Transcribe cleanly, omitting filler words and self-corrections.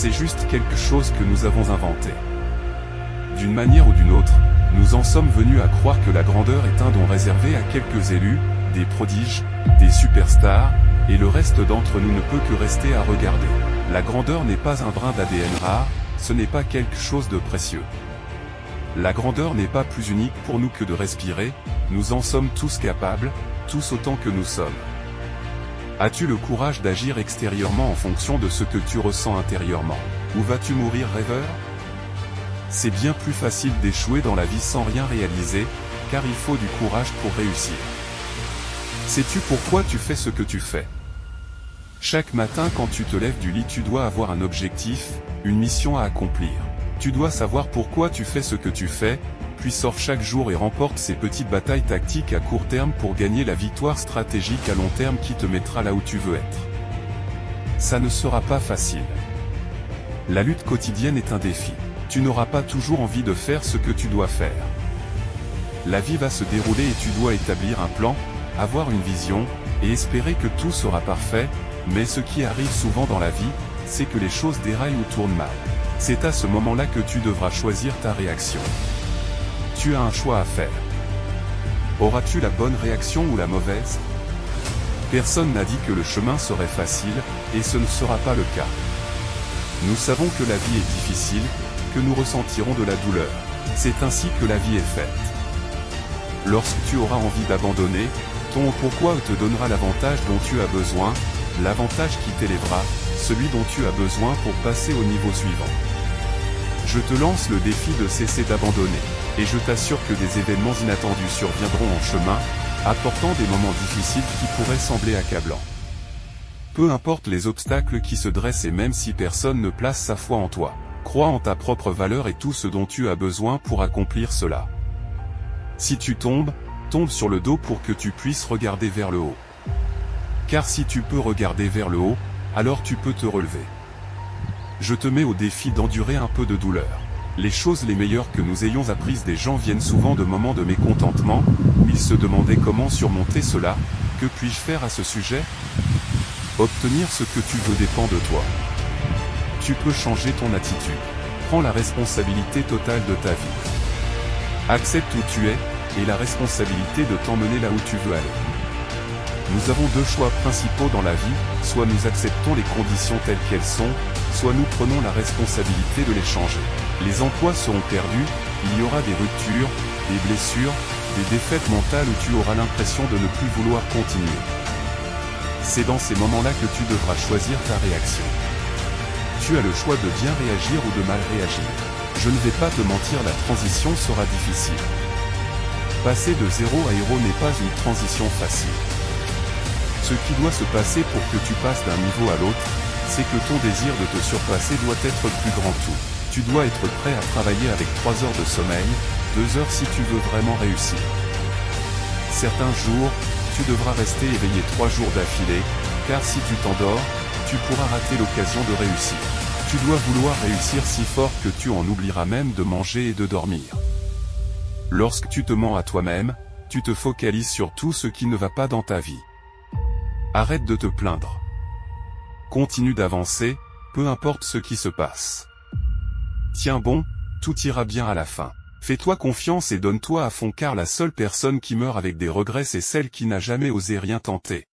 C'est juste quelque chose que nous avons inventé. D'une manière ou d'une autre, nous en sommes venus à croire que la grandeur est un don réservé à quelques élus, des prodiges, des superstars, et le reste d'entre nous ne peut que rester à regarder. La grandeur n'est pas un brin d'ADN rare, ce n'est pas quelque chose de précieux. La grandeur n'est pas plus unique pour nous que de respirer, nous en sommes tous capables, tous autant que nous sommes. As-tu le courage d'agir extérieurement en fonction de ce que tu ressens intérieurement? Ou vas-tu mourir rêveur? C'est bien plus facile d'échouer dans la vie sans rien réaliser, car il faut du courage pour réussir. Sais-tu pourquoi tu fais ce que tu fais? Chaque matin quand tu te lèves du lit, tu dois avoir un objectif, une mission à accomplir. Tu dois savoir pourquoi tu fais ce que tu fais, puis sors chaque jour et remporte ces petites batailles tactiques à court terme pour gagner la victoire stratégique à long terme qui te mettra là où tu veux être. Ça ne sera pas facile. La lutte quotidienne est un défi. Tu n'auras pas toujours envie de faire ce que tu dois faire. La vie va se dérouler et tu dois établir un plan, avoir une vision, et espérer que tout sera parfait, mais ce qui arrive souvent dans la vie, c'est que les choses déraillent ou tournent mal. C'est à ce moment-là que tu devras choisir ta réaction. Tu as un choix à faire. Auras-tu la bonne réaction ou la mauvaise? Personne n'a dit que le chemin serait facile, et ce ne sera pas le cas. Nous savons que la vie est difficile, que nous ressentirons de la douleur. C'est ainsi que la vie est faite. Lorsque tu auras envie d'abandonner, ton pourquoi te donnera l'avantage dont tu as besoin, l'avantage qui t'élèvera, celui dont tu as besoin pour passer au niveau suivant. Je te lance le défi de cesser d'abandonner, et je t'assure que des événements inattendus surviendront en chemin, apportant des moments difficiles qui pourraient sembler accablants. Peu importe les obstacles qui se dressent et même si personne ne place sa foi en toi, crois en ta propre valeur et tout ce dont tu as besoin pour accomplir cela. Si tu tombes, tombe sur le dos pour que tu puisses regarder vers le haut. Car si tu peux regarder vers le haut, alors tu peux te relever. Je te mets au défi d'endurer un peu de douleur. Les choses les meilleures que nous ayons apprises des gens viennent souvent de moments de mécontentement, où ils se demandaient comment surmonter cela, que puis-je faire à ce sujet? Obtenir ce que tu veux dépend de toi. Tu peux changer ton attitude. Prends la responsabilité totale de ta vie. Accepte où tu es, et la responsabilité de t'emmener là où tu veux aller. Nous avons deux choix principaux dans la vie, soit nous acceptons les conditions telles qu'elles sont, soit nous prenons la responsabilité de les changer. Les emplois seront perdus, il y aura des ruptures, des blessures, des défaites mentales où tu auras l'impression de ne plus vouloir continuer. C'est dans ces moments-là que tu devras choisir ta réaction. Tu as le choix de bien réagir ou de mal réagir. Je ne vais pas te mentir, la transition sera difficile. Passer de zéro à héros n'est pas une transition facile. Ce qui doit se passer pour que tu passes d'un niveau à l'autre, c'est que ton désir de te surpasser doit être plus grand tout. Tu dois être prêt à travailler avec 3 heures de sommeil, 2 heures si tu veux vraiment réussir. Certains jours, tu devras rester éveillé 3 jours d'affilée, car si tu t'endors, tu pourras rater l'occasion de réussir. Tu dois vouloir réussir si fort que tu en oublieras même de manger et de dormir. Lorsque tu te mens à toi-même, tu te focalises sur tout ce qui ne va pas dans ta vie. Arrête de te plaindre. Continue d'avancer, peu importe ce qui se passe. Tiens bon, tout ira bien à la fin. Fais-toi confiance et donne-toi à fond car la seule personne qui meurt avec des regrets c'est celle qui n'a jamais osé rien tenter.